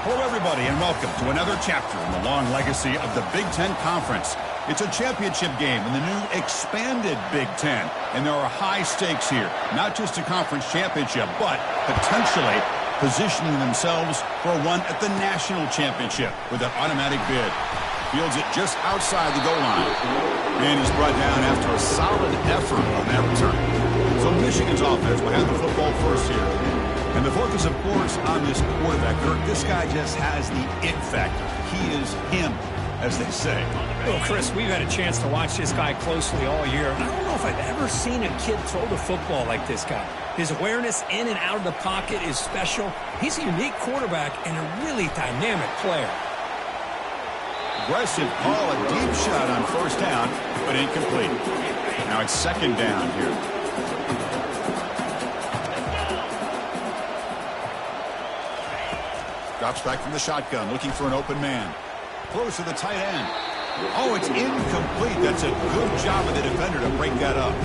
Hello, everybody, and welcome to another chapter in the long legacy of the Big Ten Conference. It's a championship game in the new expanded Big Ten, and there are high stakes here. Not just a conference championship, but potentially positioning themselves for a run at the national championship with an automatic bid. Fields it just outside the goal line. And he's brought down after a solid effort on that return. So Michigan's offense will have the football first here. And the focus, of course, on this quarterback. Kirk, this guy just has the it factor. He is him, as they say. Well, Chris, we've had a chance to watch this guy closely all year. I don't know if I've ever seen a kid throw the football like this guy. His awareness in and out of the pocket is special. He's a unique quarterback and a really dynamic player. Aggressive call, a deep shot on first down, but incomplete. Now it's second down here. Drops back from the shotgun, looking for an open man. Throws to the tight end. Oh, it's incomplete. That's a good job of the defender to break that up.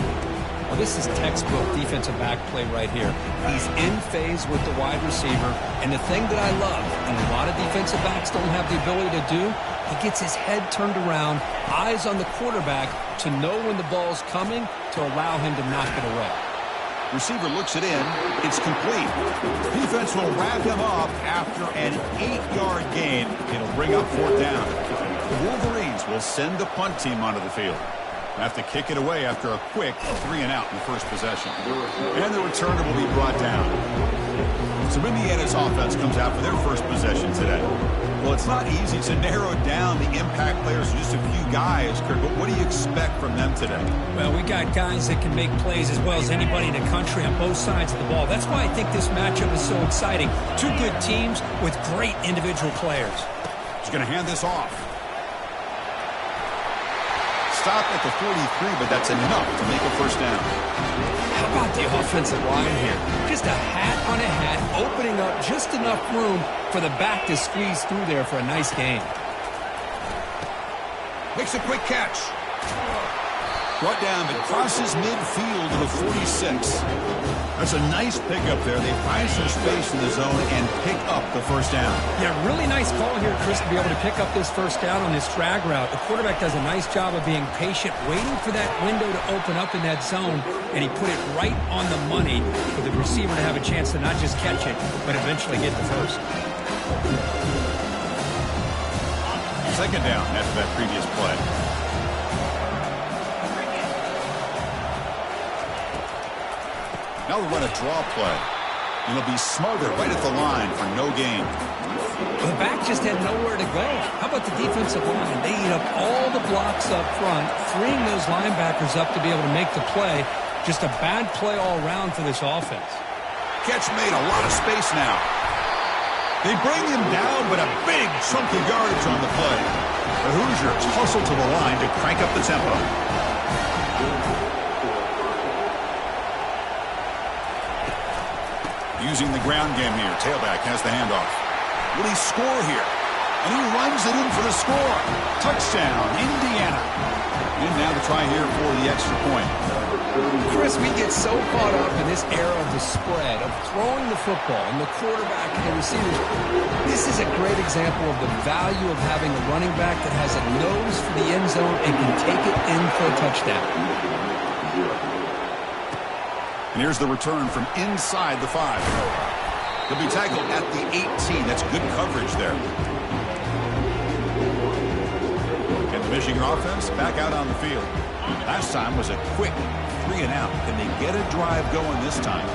Well, this is textbook defensive back play right here. He's in phase with the wide receiver. And the thing that I love, and a lot of defensive backs don't have the ability to do, he gets his head turned around, eyes on the quarterback to know when the ball's coming to allow him to knock it away. Receiver looks it in. It's complete. Defense will wrap him up after an 8-yard gain. It'll bring up fourth down. The Wolverines will send the punt team onto the field. Have to kick it away after a quick 3-and-out in the first possession. And the returner will be brought down. So Indiana's offense comes out for their first possession today. Well, it's not easy to narrow down the impact players to just a few guys, Kirk, but what do you expect from them today? Well, we got guys that can make plays as well as anybody in the country on both sides of the ball. That's why I think this matchup is so exciting. Two good teams with great individual players. He's going to hand this off. Stop at the 43, but that's enough to make a first down. How about the offensive line here? Just a hat on a hat, opening up just enough room for the back to squeeze through there for a nice gain. Makes a quick catch. Brought down, but crosses midfield to the 46. That's a nice pickup there. They find some space in the zone and pick up the first down. Yeah, really nice call here, Chris, to be able to pick up this first down on this drag route. The quarterback does a nice job of being patient, waiting for that window to open up in that zone, and he put it right on the money for the receiver to have a chance to not just catch it, but eventually get the first. Second down after that previous play. Now we run a draw play. And it'll be smothered right at the line for no gain. The back just had nowhere to go. How about the defensive line? They eat up all the blocks up front, freeing those linebackers up to be able to make the play. Just a bad play all around for this offense. Catch made, a lot of space now. They bring him down, but a big chunk of yardage on the play. The Hoosiers hustle to the line to crank up the tempo. Using the ground game here. Tailback has the handoff. Will he score here? And he runs it in for the score. Touchdown, Indiana. And now the try here for the extra point. Chris, we get so caught up in this era of the spread, of throwing the football and the quarterback and the receivers. This is a great example of the value of having a running back that has a nose for the end zone and can take it in for a touchdown. And here's the return from inside the 5. He'll be tackled at the 18. That's good coverage there. And the Michigan offense back out on the field. Last time was a quick 3-and-out. Can they get a drive going this time?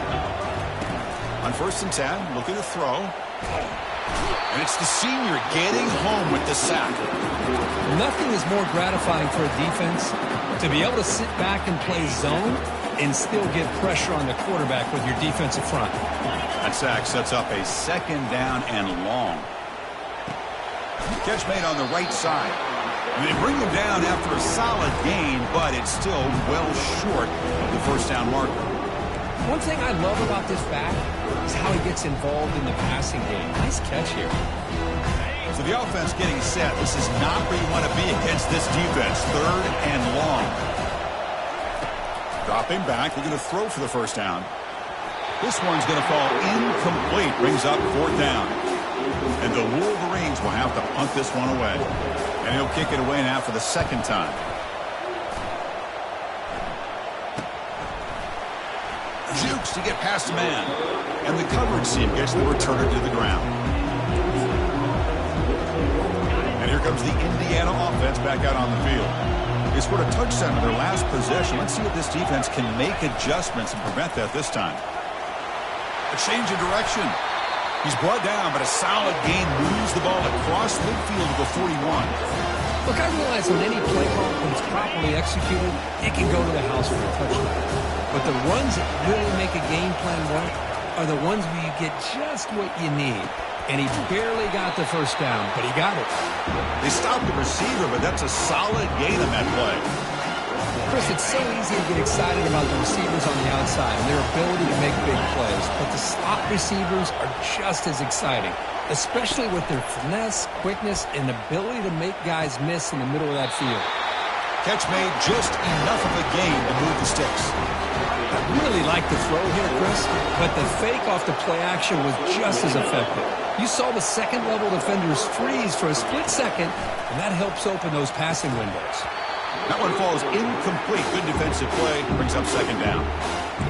On 1st and 10, looking to throw. And it's the senior getting home with the sack. Nothing is more gratifying for a defense to be able to sit back and play zone and still get pressure on the quarterback with your defensive front. That sack sets up a second down and long. Catch made on the right side. And they bring him down after a solid gain, but it's still well short of the first down marker. One thing I love about this back is how he gets involved in the passing game. Nice catch here. So the offense getting set. This is not where you want to be against this defense. 3rd and long. Dropping back, looking to throw for the first down. This one's going to fall incomplete. Brings up 4th down. And the Wolverines will have to punt this one away. And he'll kick it away now for the second time. Jukes to get past the man. And the coverage team gets the returner to the ground. And here comes the Indiana offense back out on the field. They scored a touchdown in their last possession. Let's see if this defense can make adjustments and prevent that this time. A change of direction. He's brought down, but a solid gain moves the ball across midfield to the 41. Look, I realize on any play call, when it's properly executed, it can go to the house for a touchdown. But the runs that really make a game plan work are the ones where you get just what you need. And he barely got the first down, but he got it. They stopped the receiver, but that's a solid gain on that play. Chris, it's so easy to get excited about the receivers on the outside and their ability to make big plays, but the slot receivers are just as exciting, especially with their finesse, quickness, and ability to make guys miss in the middle of that field. Catch made, just enough of a gain to move the sticks. I really like the throw here, Chris, but the fake off the play action was just as effective. You saw the second-level defenders freeze for a split second, and that helps open those passing windows. That one falls incomplete. Good defensive play. Brings up second down.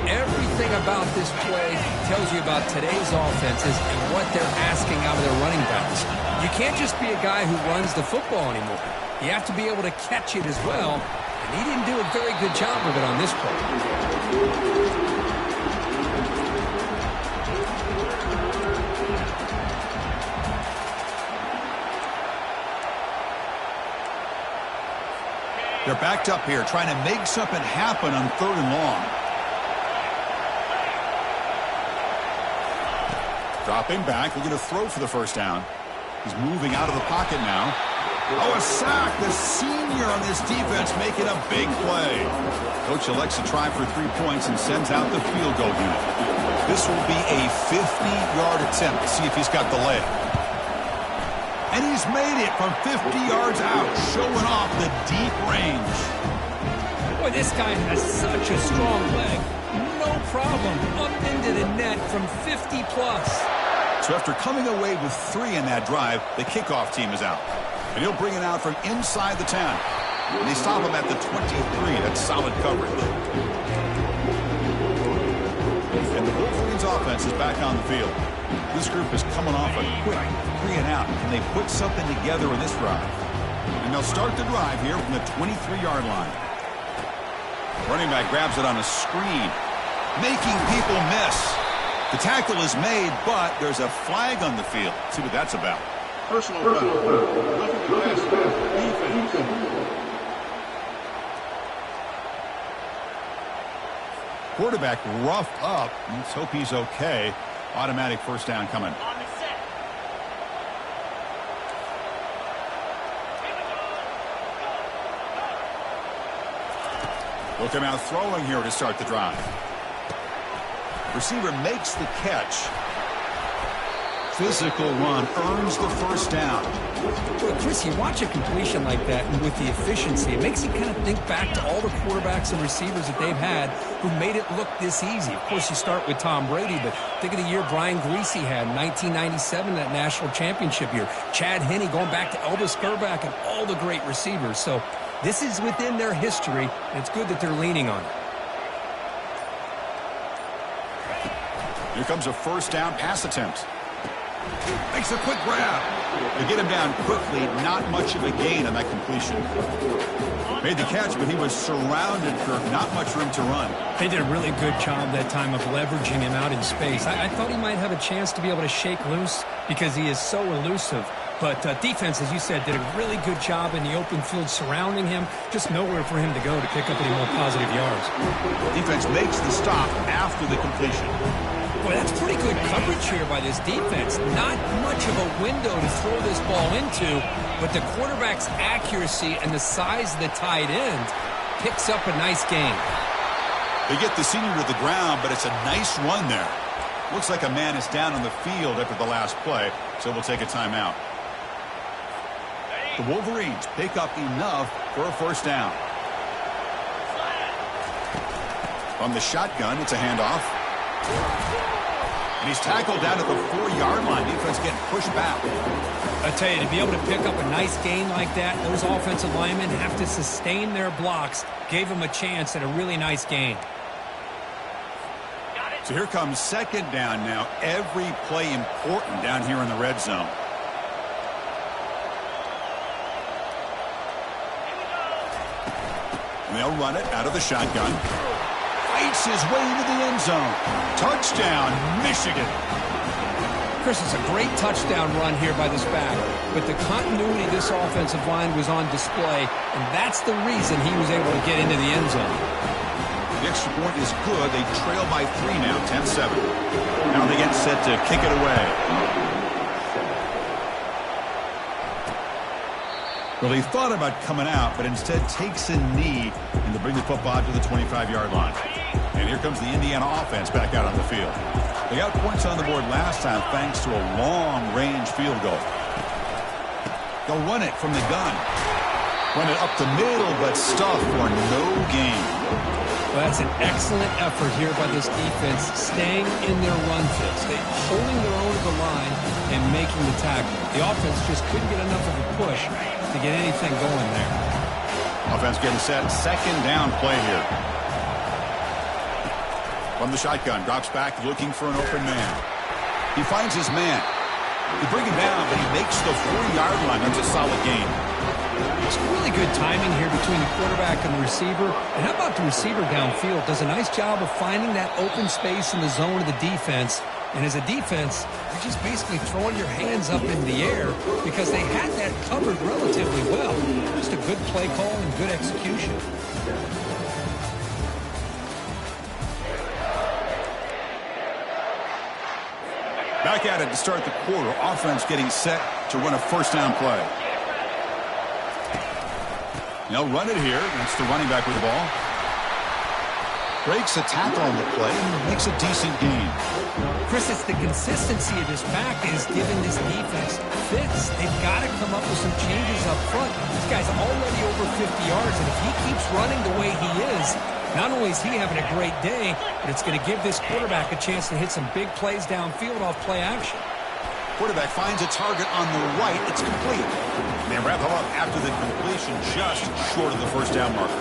Everything about this play tells you about today's offenses and what they're asking out of their running backs. You can't just be a guy who runs the football anymore. You have to be able to catch it as well, and he didn't do a very good job of it on this play. They're backed up here, trying to make something happen on 3rd and long. Dropping back, looking to throw for the first down. He's moving out of the pocket now. Oh, a sack. The senior on this defense making a big play. Coach elects to try for 3 points and sends out the field goal unit. This will be a 50-yard attempt to see if he's got the leg. And he's made it from 50 yards out, showing off the deep range. Boy, this guy has such a strong leg. No problem up into the net from 50-plus. So after coming away with 3 in that drive, the kickoff team is out. And he'll bring it out from inside the 10. And they stop him at the 23. That's solid coverage. And the Wolverines offense is back on the field. This group is coming off a quick 3 and out. Can they put something together in this drive? And they'll start the drive here from the 23-yard line. Running back grabs it on a screen, making people miss. The tackle is made, but there's a flag on the field. Let's see what that's about. Personal foul. Defense. Quarterback roughed up. Let's hope he's okay. Automatic first down coming. Look him out throwing here to start the drive. Receiver makes the catch. Physical run earns the first down. Well, Chris, you watch a completion like that, and with the efficiency, it makes you kind of think back to all the quarterbacks and receivers that they've had who made it look this easy. Of course, you start with Tom Brady, but think of the year Brian Greasy had in 1997, that national championship year. Chad Henne going back to Elvis Gerback and all the great receivers. So this is within their history, and it's good that they're leaning on it. Here comes a first down pass attempt. Makes a quick grab. They get him down quickly. Not much of a gain on that completion. Made the catch, but he was surrounded, Kirk. Not much room to run. They did a really good job that time of leveraging him out in space. I thought he might have a chance to be able to shake loose because he is so elusive. But defense, as you said, did a really good job in the open field surrounding him. Just nowhere for him to go to pick up any more positive yards. Defense makes the stop after the completion. Boy, that's pretty good coverage here by this defense. Not much of a window to throw this ball into, but the quarterback's accuracy and the size of the tight end picks up a nice gain. They get the senior to the ground, but it's a nice run there. Looks like a man is down on the field after the last play, so we'll take a timeout. The Wolverines pick up enough for a first down. From the shotgun, it's a handoff. And he's tackled down at the 4-yard line. Defense getting pushed back. I tell you, to be able to pick up a nice gain like that, those offensive linemen have to sustain their blocks. Gave them a chance at a really nice gain. So here comes second down now. Every play important down here in the red zone. And they'll run it out of the shotgun. Fights his way into the end zone. Touchdown, Michigan. Chris, it's a great touchdown run here by this back, but the continuity of this offensive line was on display, and that's the reason he was able to get into the end zone. The extra point is good. They trail by 3 now, 10-7. Now they get set to kick it away. Well, he thought about coming out, but instead takes a knee and to bring the football to the 25-yard line. And here comes the Indiana offense back out on the field. They got points on the board last time thanks to a long-range field goal. They'll run it from the gun. Run it up the middle, but stuff for no gain. Well, that's an excellent effort here by this defense, staying in their run fits. They're holding their own at the line and making the tackle. The offense just couldn't get enough of a push to get anything going there. Offense getting set. Second down play here. From the shotgun, drops back looking for an open man. He finds his man. They bring him down, but he makes the 4-yard line. That's a solid gain. It's really good timing here between the quarterback and the receiver. And how about the receiver downfield? Does a nice job of finding that open space in the zone of the defense. And as a defense, you're just basically throwing your hands up in the air because they had that covered relatively well. Just a good play call and good execution. Back at it to start the quarter. Offense getting set to run a first down play. They'll run it here. That's the running back with the ball. Breaks a tackle on the play and makes a decent gain. Chris, it's the consistency of this back is giving this defense fits. They've got to come up with some changes up front. This guy's already over 50 yards, and if he keeps running the way he is, not only is he having a great day, but it's going to give this quarterback a chance to hit some big plays downfield off play action. Quarterback finds a target on the right. It's complete. And they wrap him up after the completion, just short of the first down marker.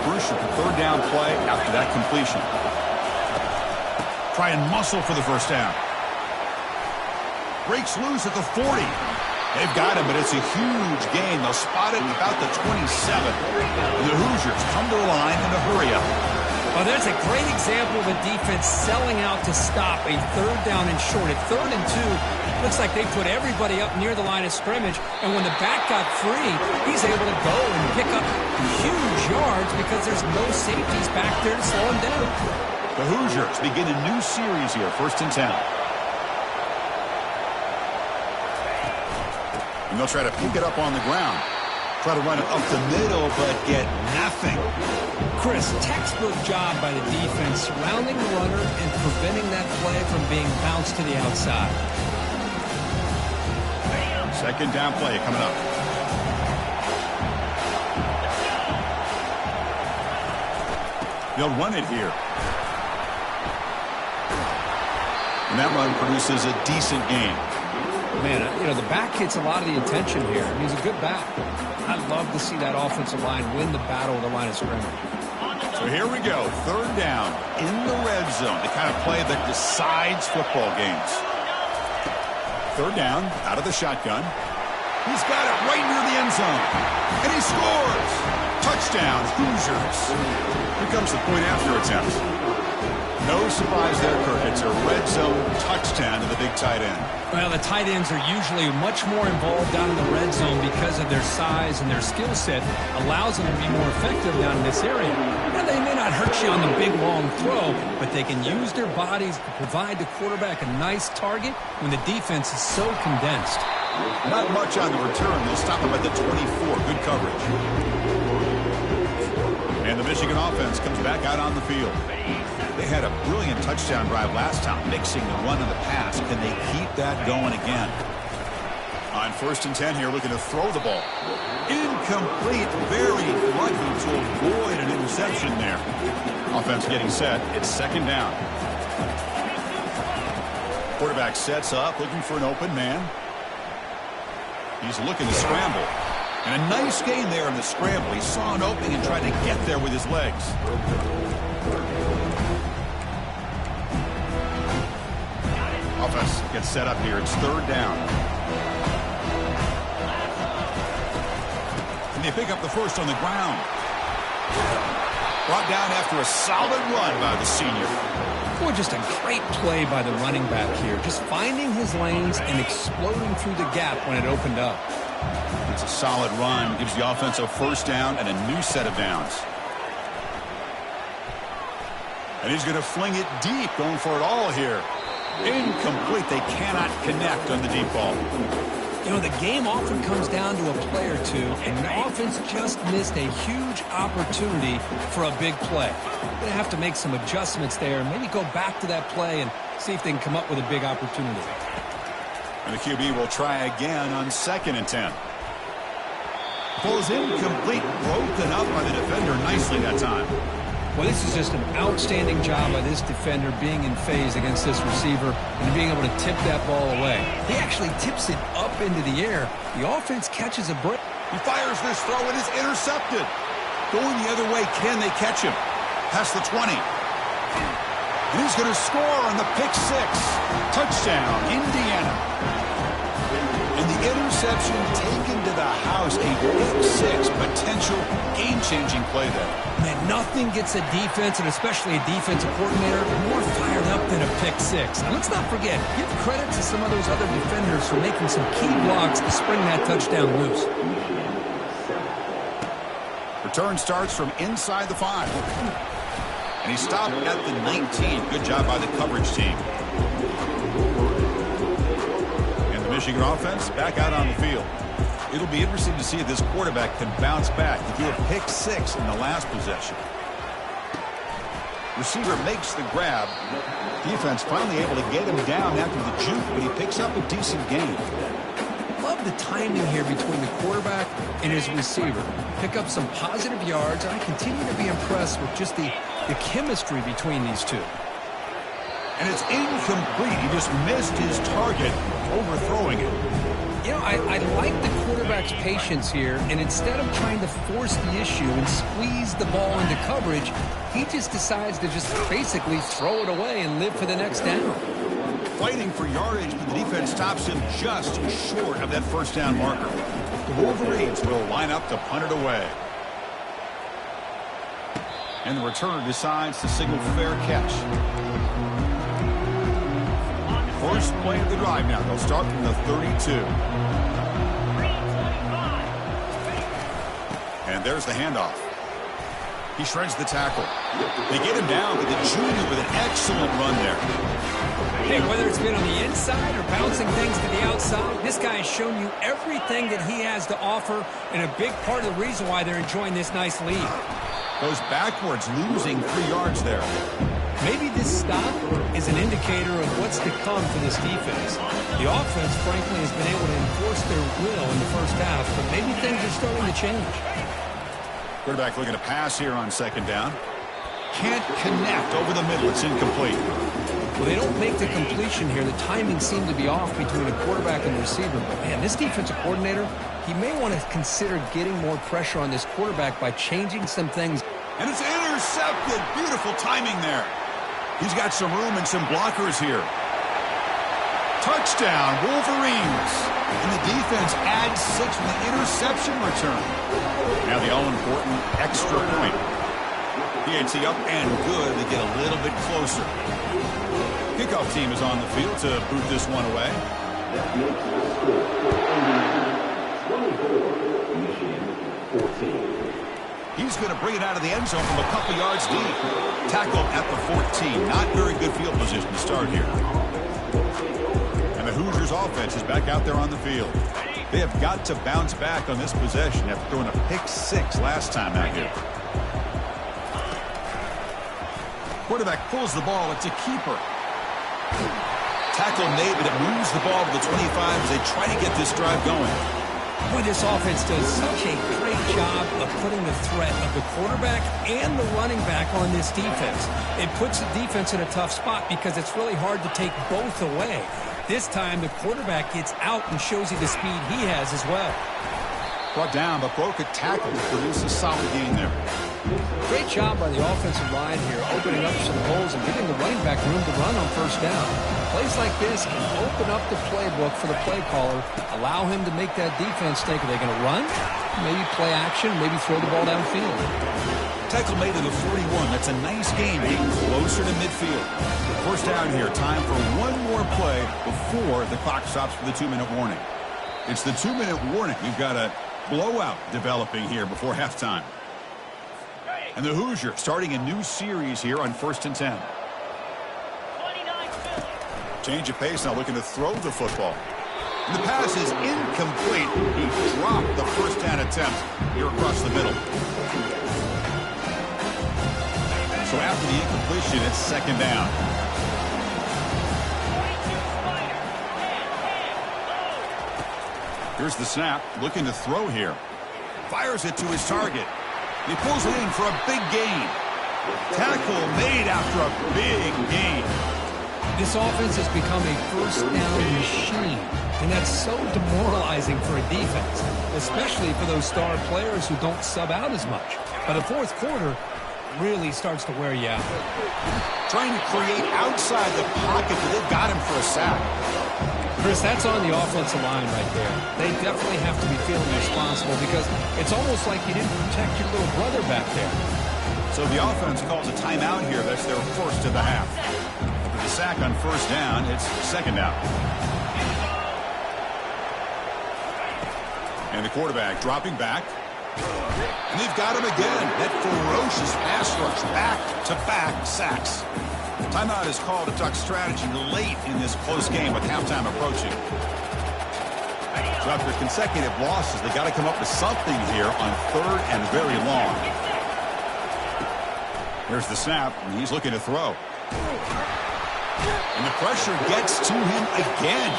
Crucial third down play after that completion. Try and muscle for the first down. Breaks loose at the 40. They've got him, but it's a huge gain. They'll spot it about the 27. The Hoosiers come to the line in a hurry up. Oh, that's a great example of a defense selling out to stop a third down and short. At 3rd and 2, looks like they put everybody up near the line of scrimmage, and when the back got free, he's able to go and pick up huge yards because there's no safeties back there to slow him down. The Hoosiers begin a new series here, 1st and 10. And they'll try to pick it up on the ground. Try to run it up the middle, but get nothing. Chris, textbook job by the defense, surrounding the runner and preventing that play from being bounced to the outside. Second down play coming up. They'll run it here. And that run produces a decent gain. Man, you know, the back gets a lot of the attention here. He's a good back. I'd love to see that offensive line win the battle of the line of scrimmage. So here we go. 3rd down in the red zone. The kind of play that decides football games. 3rd down out of the shotgun. He's got it right near the end zone. And he scores. Touchdown, Hoosiers. Here comes the point after attempt. No surprise there, Kirk. It's a red zone touchdown to the big tight end. Well, the tight ends are usually much more involved down in the red zone because of their size and their skill set allows them to be more effective down in this area. Now, they may not hurt you on the big, long throw, but they can use their bodies to provide the quarterback a nice target when the defense is so condensed. Not much on the return. They'll stop him at the 24. Good coverage. And the Michigan offense comes back out on the field. They had a brilliant touchdown drive last time, mixing the run and the pass. Can they keep that going again? On 1st and 10 here, looking to throw the ball. Incomplete. Very lucky to avoid an interception there. Offense getting set. It's 2nd down. Quarterback sets up, looking for an open man. He's looking to scramble. And a nice gain there in the scramble. He saw an opening and tried to get there with his legs. Offense gets set up here. It's third down. And they pick up the first on the ground. Brought down after a solid run by the senior. Boy, just a great play by the running back here. Just finding his lanes and exploding through the gap when it opened up. It's a solid run. Gives the offense a first down and a new set of downs. And he's going to fling it deep, going for it all here. Incomplete. They cannot connect on the deep ball. You know, the game often comes down to a play or two, and the offense just missed a huge opportunity for a big play. They have to make some adjustments there, maybe go back to that play and see if they can come up with a big opportunity. And the QB will try again on 2nd and 10. Ball's incomplete, broken up by the defender nicely that time. Well, this is just an outstanding job by this defender being in phase against this receiver and being able to tip that ball away. He actually tips it up into the air. The offense catches a break. He fires this throw and is intercepted. Going the other way, can they catch him? Past the 20. And he's going to score on the pick 6. Touchdown, Indiana. And the interception taken to the house. A pick 6 potential game-changing play there. Man, nothing gets a defense, and especially a defensive coordinator, more fired up than a pick 6. Now, let's not forget, give credit to some of those other defenders for making some key blocks to spring that touchdown loose. Return starts from inside the 5. And he stopped at the 19. Good job by the coverage team. And the Michigan offense back out on the field. It'll be interesting to see if this quarterback can bounce back. He threw a pick 6 in the last possession. Receiver makes the grab. Defense finally able to get him down after the juke, but he picks up a decent gain. Love the timing here between the quarterback and his receiver. Pick up some positive yards, and I continue to be impressed with just the chemistry between these two. And it's incomplete. He just missed his target, overthrowing it. You know, I like the quarterback's patience here, and instead of trying to force the issue and squeeze the ball into coverage, he just decides to just basically throw it away and live for the next down. Fighting for yardage, but the defense stops him just short of that first down marker. The Wolverines will line up to punt it away. And the returner decides to signal fair catch. First play of the drive now. They'll start from the 32. And there's the handoff. He shreds the tackle. They get him down, but the junior with an excellent run there. Hey, whether it's been on the inside or bouncing things to the outside, this guy has shown you everything that he has to offer, and a big part of the reason why they're enjoying this nice lead. Goes backwards, losing 3 yards there. Maybe this stop is an indicator of what's to come for this defense. The offense, frankly, has been able to enforce their will in the first half, but maybe things are starting to change. Quarterback looking to pass here on 2nd down. Can't connect over the middle. It's incomplete. Well, they don't make the completion here. The timing seemed to be off between the quarterback and the receiver. But, man, this defensive coordinator, he may want to consider getting more pressure on this quarterback by changing some things. And it's intercepted. Beautiful timing there. He's got some room and some blockers here. Touchdown, Wolverines. And the defense adds 6 with the interception return. Now the all-important extra point. PAT up and good. They get a little bit closer. Kickoff team is on the field to boot this one away. He's going to bring it out of the end zone from a couple yards deep. Tackled at the 14. Not very good field position to start here. And the Hoosiers offense is back out there on the field. They have got to bounce back on this possession after throwing a pick 6 last time out here. Quarterback pulls the ball. It's a keeper. Tackle made, but it moves the ball to the 25 as they try to get this drive going. Boy, this offense does such a great job of putting the threat of the quarterback and the running back on this defense. It puts the defense in a tough spot because it's really hard to take both away. This time, the quarterback gets out and shows you the speed he has as well. Brought down, but broke a tackle to produce a solid gain there. Great job by the offensive line here, opening up some holes and giving the running back room to run on first down. Plays like this can open up the playbook for the play caller, allow him to make that defense think, are they going to run? Maybe play action, maybe throw the ball downfield. Tackle made to the 41. That's a nice gain, getting closer to midfield. First down here, time for one more play before the clock stops for the 2-minute warning. It's the 2-minute warning. We've got a blowout developing here before halftime. And the Hoosiers starting a new series here on 1st and 10. Change of pace now, looking to throw the football. And the pass is incomplete. He dropped the first down attempt here across the middle. So after the incompletion, it's second down. Here's the snap, looking to throw here. Fires it to his target. He pulls it in for a big gain. Tackle made after a big gain. This offense has become a first down machine, and that's so demoralizing for a defense, especially for those star players who don't sub out as much. But the fourth quarter really starts to wear you out. Trying to create outside the pocket, but they've got him for a sack. Chris, that's on the offensive line right there. They definitely have to be feeling responsible because it's almost like you didn't protect your little brother back there. So the offense calls a timeout here. That's their first of the half. With the sack on first down, it's second down. And the quarterback dropping back. And they've got him again. That ferocious pass rush, back-to-back sacks. Timeout is called to talk strategy late in this close game with halftime approaching. So after consecutive losses, they got to come up with something here on third and very long. Here's the snap, and he's looking to throw. And the pressure gets to him again.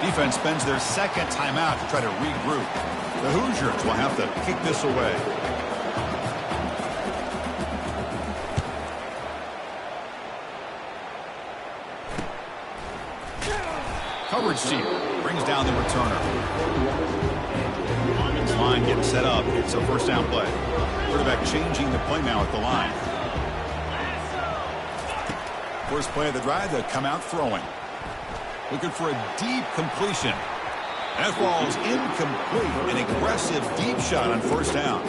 Defense spends their second timeout to try to regroup. The Hoosiers will have to kick this away. Coverage team brings down the returner. This line getting set up. It's a first down play. Quarterback changing the play now at the line. First play of the drive, they come out throwing. Looking for a deep completion. That ball's incomplete. An aggressive deep shot on first down.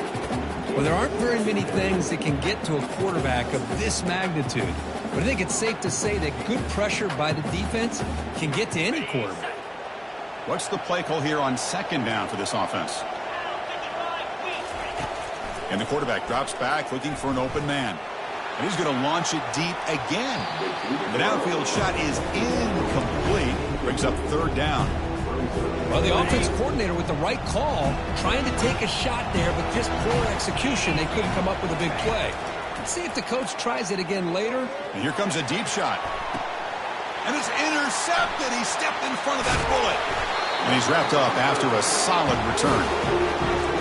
Well, there aren't very many things that can get to a quarterback of this magnitude. But I think it's safe to say that good pressure by the defense can get to any quarterback. What's the play call here on second down for this offense? And the quarterback drops back looking for an open man. And he's going to launch it deep again. The downfield shot is incomplete. Brings up third down. Well, the offense coordinator with the right call, trying to take a shot there, but just poor execution. They couldn't come up with a big play. Let's see if the coach tries it again later. And here comes a deep shot. And it's intercepted. He stepped in front of that bullet. And he's wrapped up after a solid return.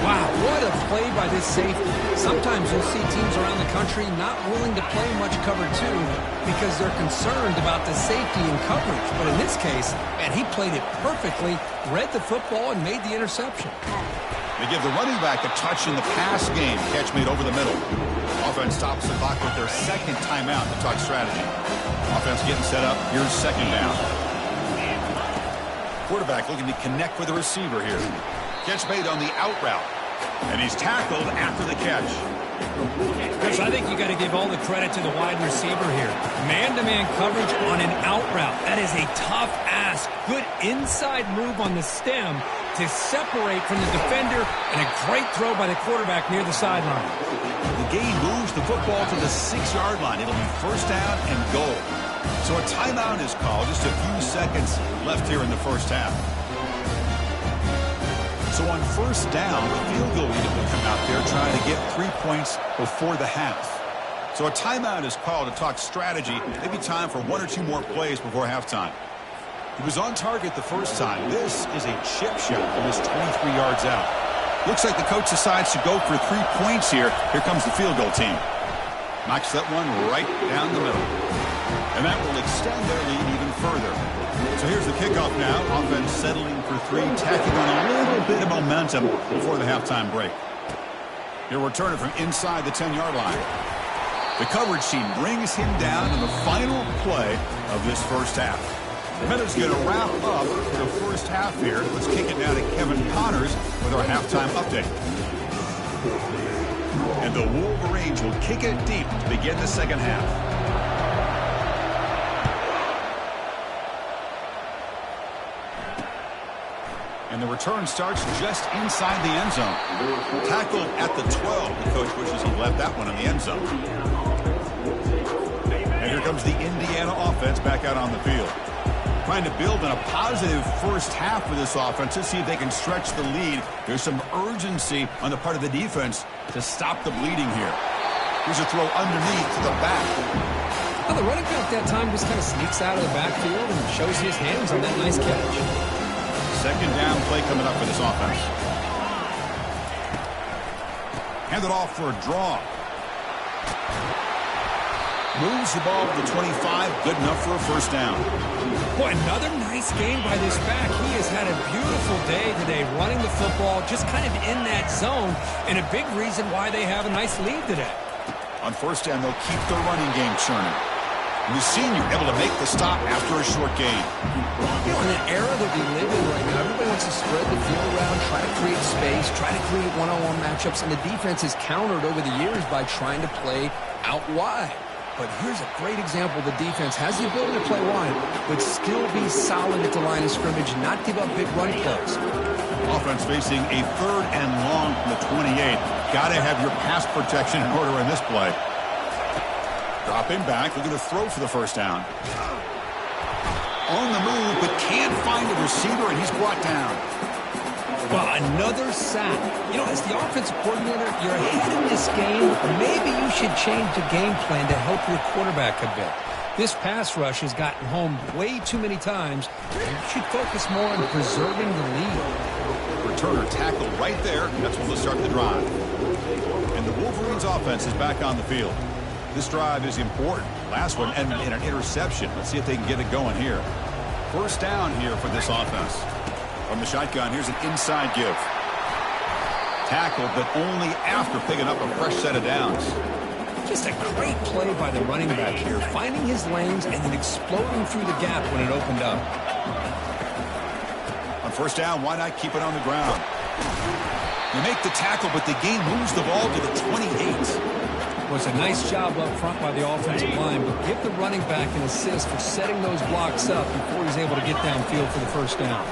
Wow, what a play by this safety. Sometimes you'll see teams around the country not willing to play much cover two because they're concerned about the safety and coverage. But in this case, man, he played it perfectly, read the football, and made the interception. They give the running back a touch in the pass game. Catch made over the middle. Offense stops the clock with their second timeout to talk strategy. Offense getting set up. Here's second down. Quarterback looking to connect with the receiver here. Catch made on the out route. And he's tackled after the catch. Chris, I think you got to give all the credit to the wide receiver here. Man-to-man coverage on an out route. That is a tough ask. Good inside move on the stem to separate from the defender, and a great throw by the quarterback near the sideline. The game moves the football to the 6-yard line. It'll be first down and goal. So a timeout is called. Just a few seconds left here in the first half. So on first down, the field goal unit will come out there trying to get 3 points before the half. So a timeout is called to talk strategy. Maybe time for one or two more plays before halftime. He was on target the first time. This is a chip shot from his 23 yards out. Looks like the coach decides to go for 3 points here. Here comes the field goal team. Knocks that one right down the middle. And that will extend their lead even further. So here's the kickoff now. Offense settling for 3, tacking on a little bit of momentum before the halftime break. He'll return it from inside the 10-yard line. The coverage team brings him down in the final play of this first half. The Meadows going to wrap up the first half here. Let's kick it down to Kevin Connors with our halftime update. And the Wolverines will kick it deep to begin the second half. And the return starts just inside the end zone. Tackled at the 12. The coach wishes he left that one in the end zone. And here comes the Indiana offense back out on the field. Trying to build on a positive first half for this offense to see if they can stretch the lead. There's some urgency on the part of the defense to stop the bleeding here. Here's a throw underneath to the back. Well, the running back that time just kind of sneaks out of the backfield and shows his hands on that nice catch. Second down play coming up for this offense. Hand it off for a draw. Moves the ball to the 25. Good enough for a first down. Boy, another nice game by this back. He has had a beautiful day today running the football, just kind of in that zone, and a big reason why they have a nice lead today. On first down, they'll keep their running game churning. And the senior able to make the stop after a short gain. You know, in the era that we live in right now, everybody wants to spread the field around, try to create space, try to create one-on-one matchups, and the defense is countered over the years by trying to play out wide. But here's a great example. The defense has the ability to play wide, but still be solid at the line of scrimmage, not give up big run plays. Offense facing a 3rd and long from the 28. Got to have your pass protection in order in this play. Dropping back, looking to throw for the first down. On the move, but can't find a receiver, and he's brought down. Well, another sack. You know, as the offensive coordinator, you're ahead in this game. Maybe you should change the game plan to help your quarterback a bit. This pass rush has gotten home way too many times. You should focus more on preserving the lead. Returner tackled right there. That's when they'll start the drive. And the Wolverines offense is back on the field. This drive is important. Last one ended in an interception. Let's see if they can get it going here. First down here for this offense. From the shotgun, here's an inside give. Tackled, but only after picking up a fresh set of downs. Just a great play by the running back here, finding his lanes and then exploding through the gap when it opened up. On first down, why not keep it on the ground? You make the tackle, but the game moves the ball to the 28. Well, it's a nice job up front by the offensive line, but give the running back an assist for setting those blocks up before he's able to get downfield for the first down.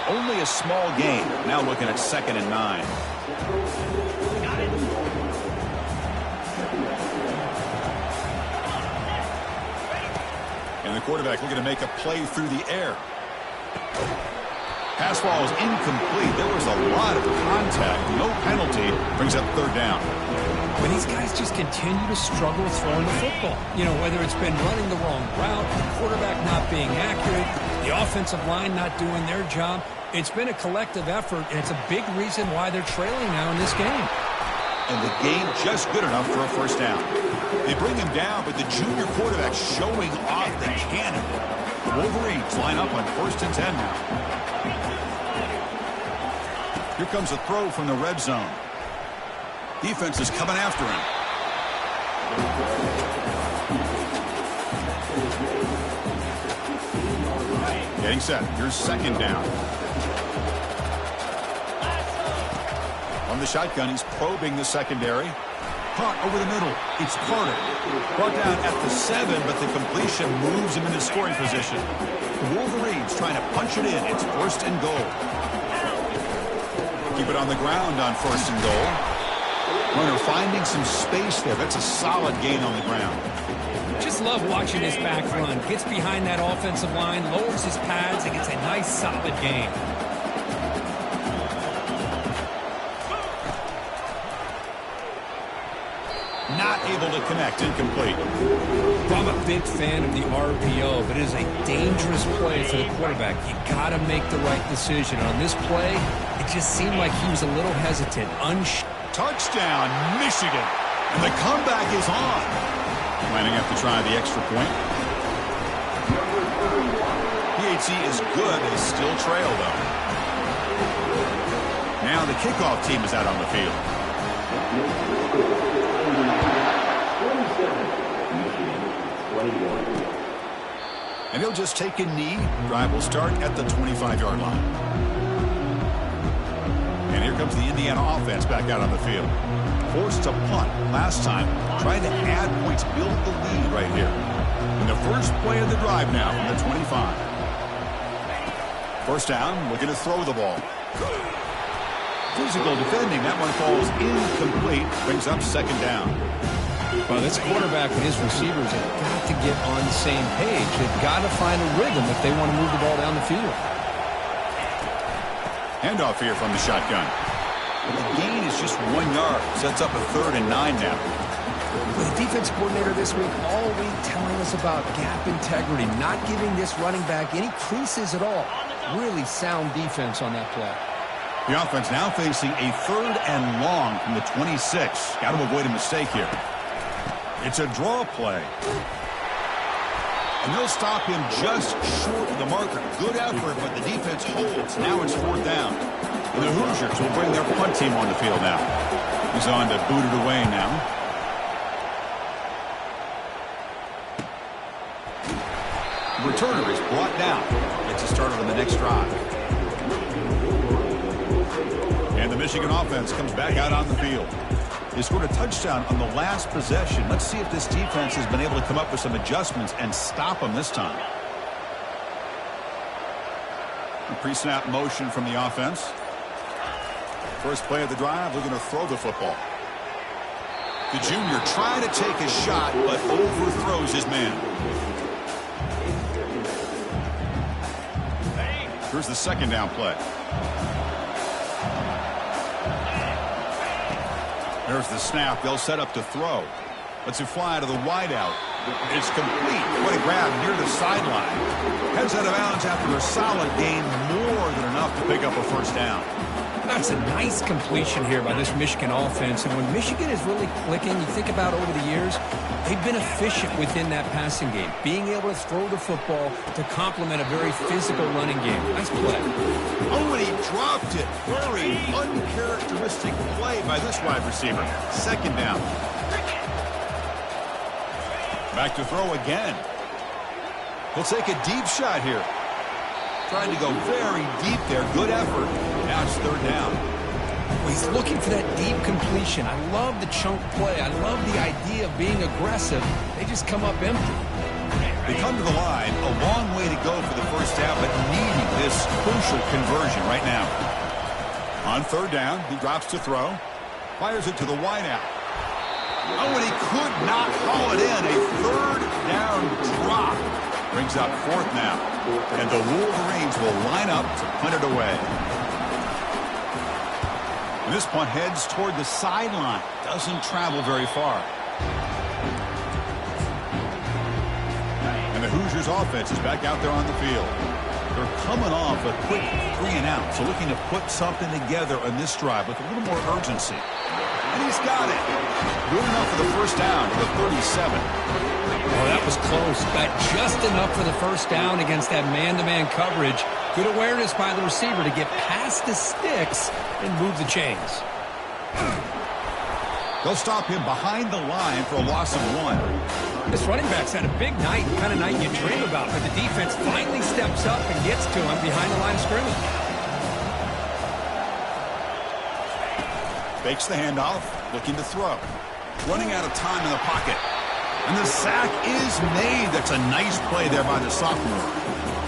Only a small gain. Now looking at 2nd and 9. And the quarterback looking to make a play through the air. Pass ball is incomplete. There was a lot of contact. No penalty. Brings up 3rd down. But these guys just continue to struggle throwing the football. You know, whether it's been running the wrong route, the quarterback not being accurate, the offensive line not doing their job. It's been a collective effort, and it's a big reason why they're trailing now in this game. And the game just good enough for a first down. They bring him down, but the junior quarterback showing off the cannon. The Wolverines line up on 1st and 10 now. Here comes a throw from the red zone. Defense is coming after him. Getting set. Here's 2nd down. On the shotgun, he's probing the secondary. Caught over the middle. It's Carter. Brought down at the 7, but the completion moves him into scoring position. The Wolverines trying to punch it in. It's 1st and goal. Keep it on the ground on 1st and goal. Runner finding some space there. That's a solid gain on the ground. Just love watching this back run. Gets behind that offensive line, lowers his pads, and gets a nice solid gain. Not able to connect. Incomplete. I'm a big fan of the RPO, but it is a dangerous play for the quarterback. You got to make the right decision. On this play, it just seemed like he was a little hesitant. Touchdown, Michigan. And the comeback is on. Lining up to try the extra point. PHC is good. They still trail, though. Now the kickoff team is out on the field. And he'll just take a knee. Drive will start at the 25-yard line. And here comes the Indiana offense back out on the field. Forced to punt last time. Trying to add points, build the lead right here. And the first play of the drive now from the 25. First down, looking to throw the ball. Physical defending. That one falls incomplete. Brings up second down. Well, this quarterback and his receivers have got to get on the same page. They've got to find a rhythm if they want to move the ball down the field. Handoff here from the shotgun. The gain is just 1 yard. Sets up a 3rd and 9 now. The defense coordinator this week all week telling us about gap integrity, not giving this running back any creases at all. Really sound defense on that play. The offense now facing a 3rd and long from the 26. Got to avoid a mistake here. It's a draw play. And they'll stop him just short of the marker. Good effort, but the defense holds. Now it's 4th down. And the Hoosiers will bring their punt team on the field now. He's on to boot it away now. The returner is brought down. Gets a started on the next drive. And the Michigan offense comes back out on the field. They scored a touchdown on the last possession. Let's see if this defense has been able to come up with some adjustments and stop them this time. A pre-snap motion from the offense. First play of the drive, looking to throw the football. The junior trying to take a shot, but overthrows his man. Here's the second down play. There's the snap. They'll set up to throw. Let's it fly to the wideout. It's complete. What a grab near the sideline. Heads out of bounds after a solid gain, more than enough to pick up a first down. That's a nice completion here by this Michigan offense. And when Michigan is really clicking, you think about over the years, they've been efficient within that passing game. Being able to throw the football to complement a very physical running game. Nice play. Oh, and he dropped it. Very uncharacteristic play by this wide receiver. Second down. Back to throw again. He'll take a deep shot here. Trying to go very deep there. Good effort. Now it's 3rd down. Well, he's looking for that deep completion. I love the chunk play. I love the idea of being aggressive. They just come up empty. They come to the line. A long way to go for the first down, but needing this crucial conversion right now. On 3rd down, he drops to throw. Fires it to the wideout. Oh, and he could not haul it in. A 3rd down drop. Brings up 4th now. And the Wolverines will line up to punt it away. And this punt heads toward the sideline. Doesn't travel very far. And the Hoosiers offense is back out there on the field. They're coming off a quick 3 and out. So looking to put something together on this drive with a little more urgency. And he's got it. Good enough for the first down to the 37. Oh, that was close. Got just enough for the first down against that man-to-man coverage. Good awareness by the receiver to get past the sticks and move the chains. They'll stop him behind the line for a loss of 1. This running back's had a big night, kind of night you dream about, but the defense finally steps up and gets to him behind the line of scrimmage. Fakes the handoff, looking to throw. Running out of time in the pocket. And the sack is made. That's a nice play there by the sophomore.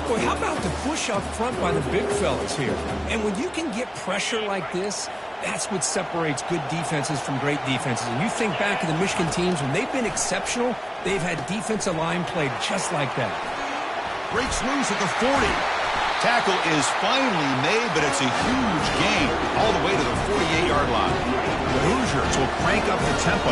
Boy, how about the push up front by the big fellas here? And when you can get pressure like this, that's what separates good defenses from great defenses. And you think back to the Michigan teams, when they've been exceptional, they've had defensive line play just like that. Breaks loose at the 40. Tackle is finally made, but it's a huge gain all the way to the 48-yard line. The Hoosiers will crank up the tempo.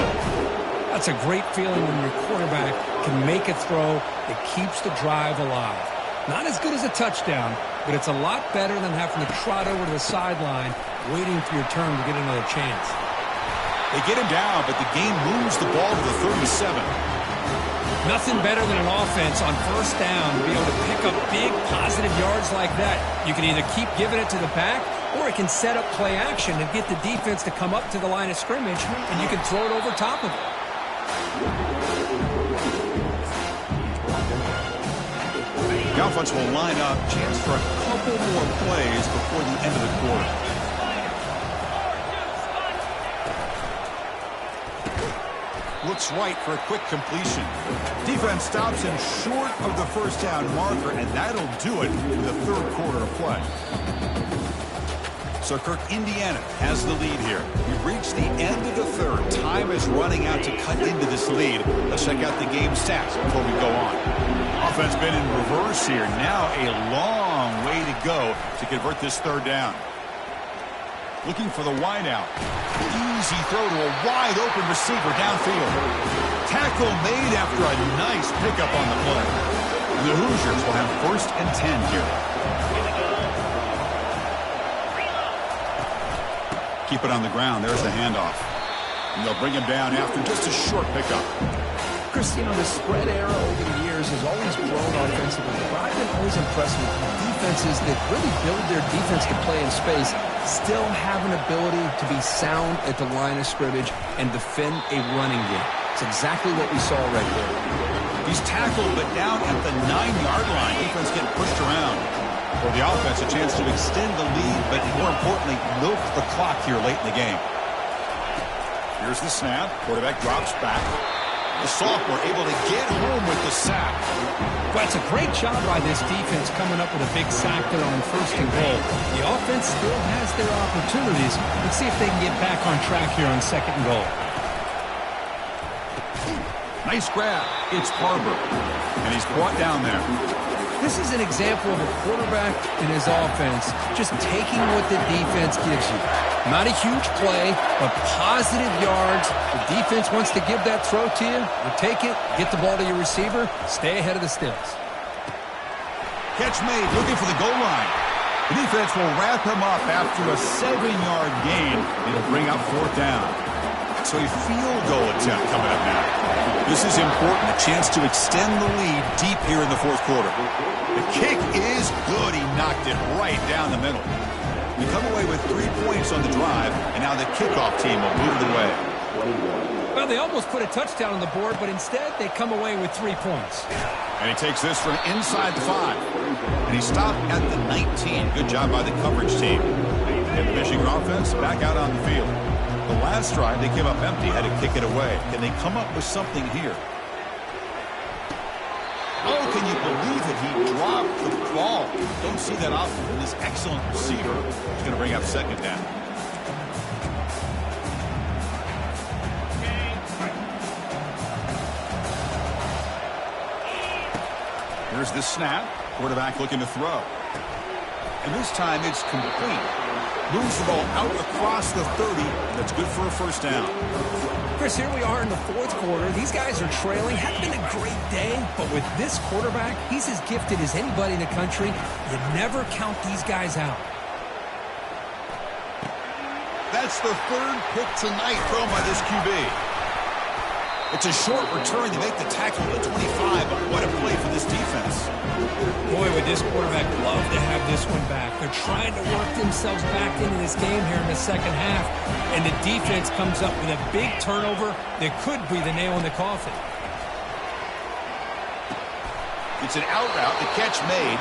That's a great feeling when your quarterback can make a throw that keeps the drive alive. Not as good as a touchdown, but it's a lot better than having to trot over to the sideline waiting for your turn to get another chance. They get him down, but the game moves the ball to the 37. Nothing better than an offense on first down to be able to pick up big positive yards like that. You can either keep giving it to the back, or it can set up play action and get the defense to come up to the line of scrimmage, and you can throw it over top of it. The offense will line up, chance for a couple more plays before the end of the quarter. Looks right for a quick completion. Defense stops him short of the first down marker, and that'll do it in the third quarter of play. So Kirk, Indiana has the lead here. We've reached the end of the third. Time is running out to cut into this lead. Let's check out the game stats before we go on. Offense been in reverse here. Now a long way to go to convert this third down. Looking for the wideout. Easy throw to a wide-open receiver downfield. Tackle made after a nice pickup on the play. And the Hoosiers will have 1st and 10 here. Keep it on the ground. There's the handoff. And they'll bring him down after just a short pickup. Chris, you know, the spread era over the years has always grown offensively, but I've been always impressed with defenses that really build their defense to play in space, still have an ability to be sound at the line of scrimmage and defend a running game. It's exactly what we saw right there. He's tackled, but down at the 9-yard line. Defense getting pushed around. For the offense, a chance to extend the lead, but more importantly, milk the clock here late in the game. Here's the snap. Quarterback drops back. The sophomore able to get home with the sack. Well, it's a great job by this defense coming up with a big sack there on 1st and goal. The offense still has their opportunities. Let's see if they can get back on track here on 2nd and goal. Nice grab. It's Barber. And he's brought down there. This is an example of a quarterback and his offense just taking what the defense gives you. Not a huge play, but positive yards. The defense wants to give that throw to you. You take it, get the ball to your receiver, stay ahead of the stills. Catch made, looking for the goal line. The defense will wrap him up after a 7-yard gain. It'll bring up 4th down. So a field goal attempt coming up now. This is important, a chance to extend the lead deep here in the 4th quarter. The kick is good. He knocked it right down the middle. We come away with 3 points on the drive, and now the kickoff team will move it away. Well, they almost put a touchdown on the board, but instead they come away with 3 points. And he takes this from inside the 5. And he stopped at the 19. Good job by the coverage team. And the Michigan offense back out on the field. The last drive, they came up empty, had to kick it away. Can they come up with something here? Oh, can you believe it? He dropped the ball. Don't see that often from this excellent receiver. He's going to bring up 2nd down. Here's the snap. Quarterback looking to throw. And this time it's complete. Moves the ball out across the 30. That's good for a 1st down. Chris, here we are in the 4th quarter. These guys are trailing. Hasn't been a great day, but with this quarterback, he's as gifted as anybody in the country. You never count these guys out. That's the 3rd pick tonight thrown by this QB. It's a short return. They make the tackle at the 25, but what a play for this defense. Boy, would this quarterback love to have this one back. They're trying to work themselves back into this game here in the 2nd half, and the defense comes up with a big turnover that could be the nail in the coffin. It's an out route, the catch made,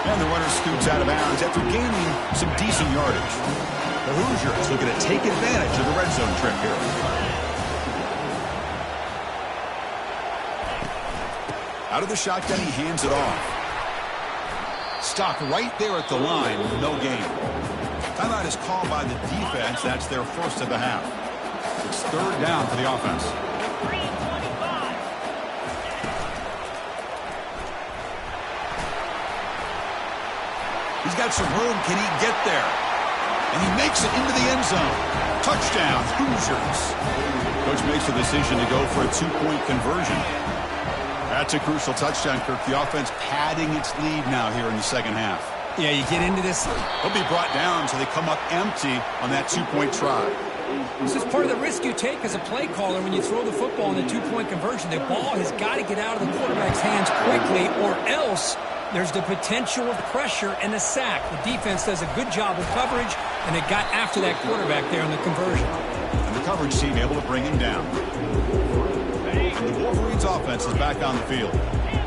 and the runner scoots out of bounds after gaining some decent yardage. The Hoosiers looking to take advantage of the red zone trip here. Out of the shotgun, he hands it off. Stopped right there at the line, no gain. Timeout is called by the defense. That's their 1st of the half. It's 3rd down for the offense. He's got some room. Can he get there? And he makes it into the end zone. Touchdown, Hoosiers. Coach makes a decision to go for a two-point conversion. That's a crucial touchdown, Kirk. The offense padding its lead now here in the second half. Yeah, you get into this. They'll be brought down, so they come up empty on that two-point try. This is part of the risk you take as a play caller when you throw the football in the two-point conversion. The ball has got to get out of the quarterback's hands quickly, or else there's the potential of pressure and a sack. The defense does a good job of coverage, and they got after that quarterback there on the conversion. And the coverage team able to bring him down. And the Wolverines offense is back on the field.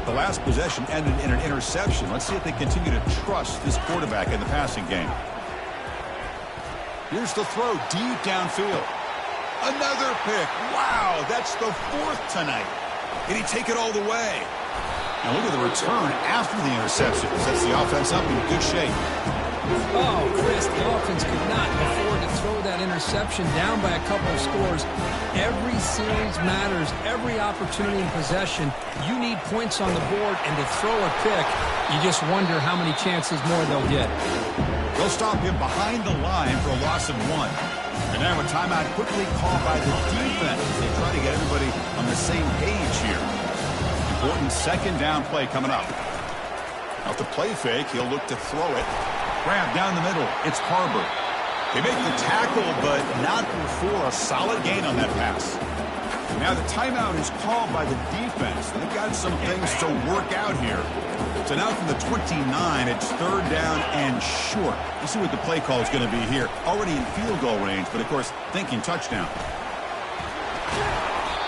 The last possession ended in an interception. Let's see if they continue to trust this quarterback in the passing game. Here's the throw deep downfield. Another pick. Wow, that's the fourth tonight. Did he take it all the way? Now look at the return after the interception. Sets the offense up in good shape. Oh, Chris, the offense could not afford to throw that interception down by a couple of scores. Every series matters. Every opportunity in possession, you need points on the board, and to throw a pick, you just wonder how many chances more they'll get. They'll stop him behind the line for a loss of 1. And now a timeout quickly called by the defense. They try to get everybody on the same page here. Important second down play coming up. Off the play fake, he'll look to throw it. Grab down the middle. It's Harbor. They make the tackle, but not before a solid gain on that pass. Now the timeout is called by the defense. They've got some things to work out here. So now from the 29, it's third down and short. Let's see what the play call is going to be here. Already in field goal range, but of course thinking touchdown.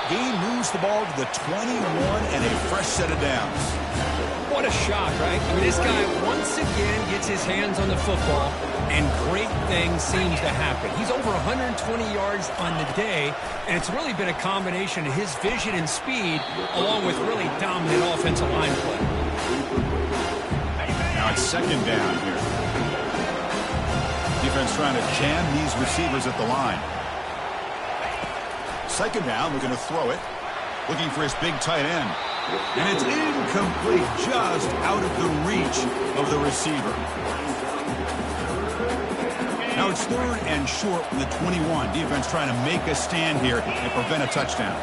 Gain moves the ball to the 21 and a fresh set of downs. What a shock, right? I mean, this guy once again gets his hands on the football, and great things seem to happen. He's over 120 yards on the day, and it's really been a combination of his vision and speed, along with really dominant offensive line play. Now it's second down here. Defense trying to jam these receivers at the line. Second down, we're going to throw it. Looking for his big tight end. And it's incomplete, just out of the reach of the receiver. Now it's third and short from the 21. Defense trying to make a stand here and prevent a touchdown.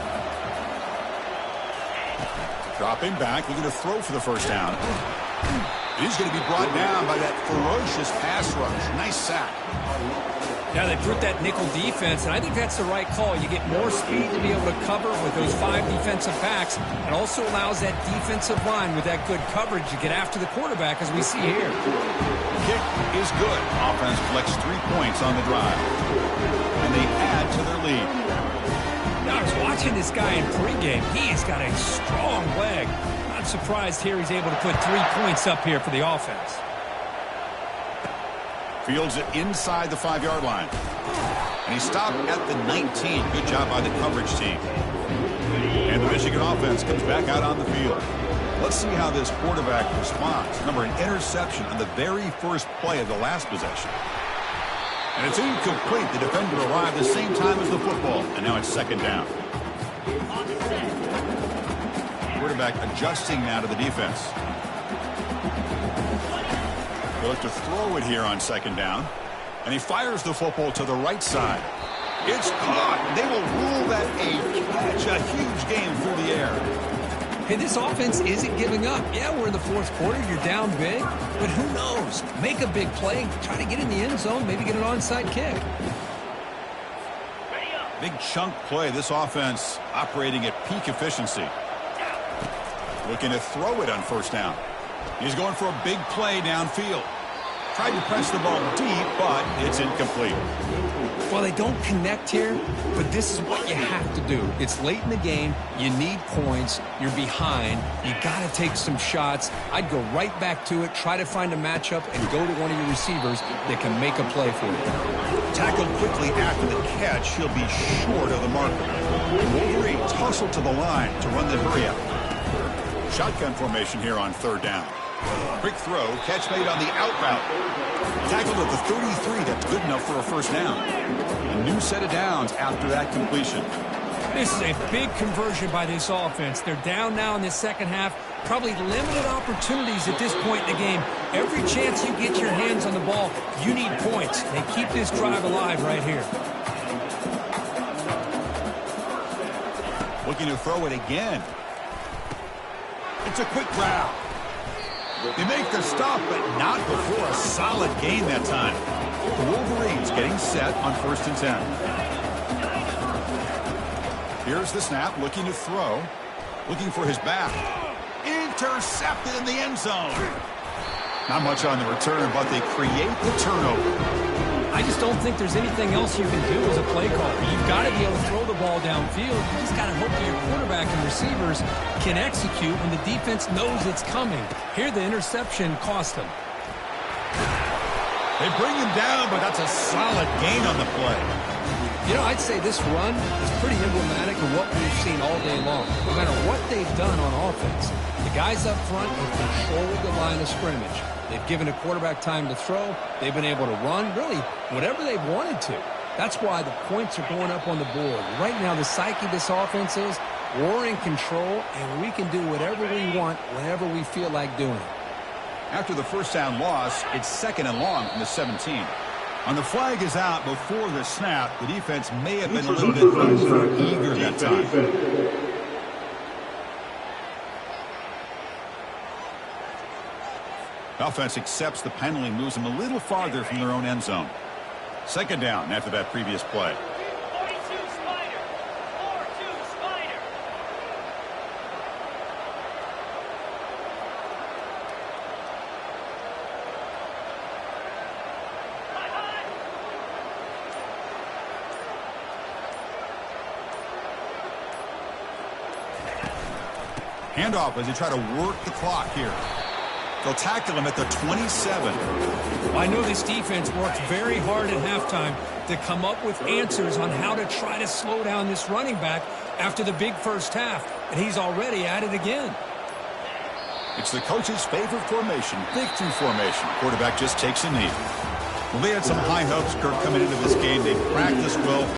Dropping back, looking to throw for the first down. He's going to be brought down by that ferocious pass rush. Nice sack. Now they put that nickel defense, and I think that's the right call. You get more speed to be able to cover with those 5 defensive backs. It also allows that defensive line with that good coverage to get after the quarterback, as we see here. Kick is good. Offense collects 3 points on the drive. And they add to their lead. Now I was watching this guy in pregame. He's got a strong leg. Not surprised here he's able to put 3 points up here for the offense. Fields it inside the 5-yard line. And he stopped at the 19. Good job by the coverage team. And the Michigan offense comes back out on the field. Let's see how this quarterback responds. Remember, an interception on the very first play of the last possession. And it's incomplete. The defender arrived the same time as the football. And now it's second down. Quarterback adjusting now to the defense. They'll look to throw it here on second down. And he fires the football to the right side. It's caught. They will rule that a catch. A huge game through the air. Hey, this offense isn't giving up. Yeah, we're in the fourth quarter. You're down big. But who knows? Make a big play. Try to get in the end zone. Maybe get an onside kick. Big chunk play. This offense operating at peak efficiency. Looking to throw it on first down. He's going for a big play downfield. Tried to press the ball deep, but it's incomplete. Well, they don't connect here, but this is what you have to do. It's late in the game. You need points. You're behind. You got to take some shots. I'd go right back to it, try to find a matchup, and go to one of your receivers that can make a play for you. Tackled quickly after the catch. He'll be short of the marker. Wolverine tussled to the line to run the hurry up. Shotgun formation here on third down. Quick throw, catch made on the out route. Tackled at the 33, that's good enough for a first down. A new set of downs after that completion. This is a big conversion by this offense. They're down now in the second half. Probably limited opportunities at this point in the game. Every chance you get your hands on the ball, you need points. They keep this drive alive right here. Looking to throw it again. It's a quick grab. They make the stop, but not before a solid gain that time. The Wolverines getting set on 1st and 10. Here's the snap, looking to throw. Looking for his back. Intercepted in the end zone. Not much on the return, but they create the turnover. I just don't think there's anything else you can do as a play caller. You've got to be able to throw the ball downfield. You just got to hope that your quarterback and receivers can execute when the defense knows it's coming. Here, the interception cost them. They bring him down, but that's a solid gain on the play. You know, I'd say this run is pretty emblematic of what we've seen all day long. No matter what they've done on offense, the guys up front have controlled the line of scrimmage. They've given a quarterback time to throw. They've been able to run, really, whatever they've wanted to. That's why the points are going up on the board. Right now, the psyche of this offense is we're in control, and we can do whatever we want whenever we feel like doing it. After the first down loss, it's 2nd and long from the 17. On the flag is out before the snap. The defense may have been a little bit eager that time. Offense accepts the penalty and moves them a little farther from their own end zone. 2nd down after that previous play. Handoff as they try to work the clock here. They'll tackle him at the 27. I know this defense worked very hard at halftime to come up with answers on how to try to slow down this running back after the big first half, and he's already at it again. It's the coach's favorite formation, victory formation. Quarterback just takes a knee. Well, they had some high hopes, Kirk, coming into this game. They practiced well.